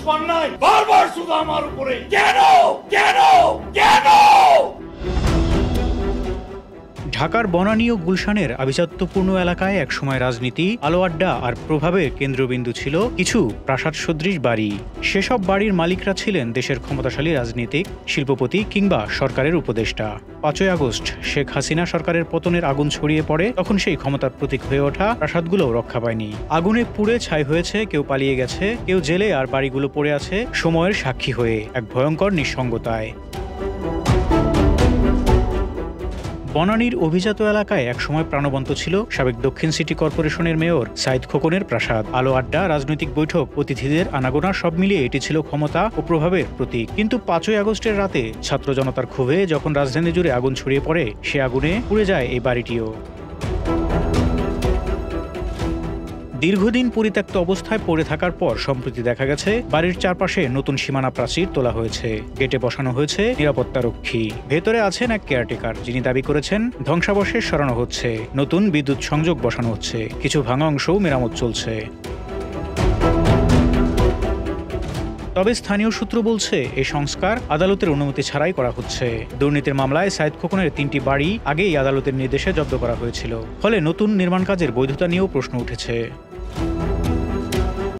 পান নাই, বারবার শুধু আমার উপরে কেন কেন কেন। ঢাকার বনানী ও গুলশানের আভিজাত্যপূর্ণ এলাকায় একসময় রাজনীতি, আলো আড্ডা আর প্রভাবের কেন্দ্রবিন্দু ছিল কিছু প্রাসাদ সদৃশ বাড়ি। সেসব বাড়ির মালিকরা ছিলেন দেশের ক্ষমতাশালী রাজনীতিক, শিল্পপতি কিংবা সরকারের উপদেষ্টা। ৫ই আগস্ট শেখ হাসিনা সরকারের পতনের আগুন ছড়িয়ে পড়ে, তখন সেই ক্ষমতার প্রতীক হয়ে ওঠা প্রাসাদগুলোও রক্ষা পায়নি। আগুনে পুড়ে ছাই হয়েছে, কেউ পালিয়ে গেছে, কেউ জেলে, আর বাড়িগুলো পড়ে আছে সময়ের সাক্ষী হয়ে এক ভয়ঙ্কর নিঃসঙ্গতায়। বনানীর অভিজাত এলাকায় একসময় প্রাণবন্ত ছিল সাবেক দক্ষিণ সিটি কর্পোরেশনের মেয়র সাইদ খোকনের প্রাসাদ। আলো আড্ডা, রাজনৈতিক বৈঠক, অতিথিদের আনাগোনা সব মিলিয়ে এটি ছিল ক্ষমতা ও প্রভাবের প্রতীক। কিন্তু ৫ই আগস্টের রাতে ছাত্র জনতার ক্ষোভে যখন রাজধানী জুড়ে আগুন ছড়িয়ে পড়ে, সে আগুনে পুড়ে যায় এই বাড়িটিও। দীর্ঘদিন পরিত্যক্ত অবস্থায় পড়ে থাকার পর সম্প্রতি দেখা গেছে বাড়ির চারপাশে নতুন সীমানা প্রাচীর তোলা হয়েছে, গেটে বসানো হয়েছে নিরাপত্তারক্ষী। ভেতরে আছেন এক কেয়ারটেকার, যিনি দাবি করেছেন ধ্বংসাবশেষ সরানো হচ্ছে, নতুন বিদ্যুৎ সংযোগ বসানো হচ্ছে, কিছু ভাঙা অংশও মেরামত চলছে। তবে স্থানীয় সূত্র বলছে এই সংস্কার আদালতের অনুমতি ছাড়াই করা হচ্ছে। দুর্নীতির মামলায় সাইদ খোকনের ৩টি বাড়ি আগেই আদালতের নির্দেশে জব্দ করা হয়েছিল, ফলে নতুন নির্মাণ কাজের বৈধতা নিয়েও প্রশ্ন উঠেছে।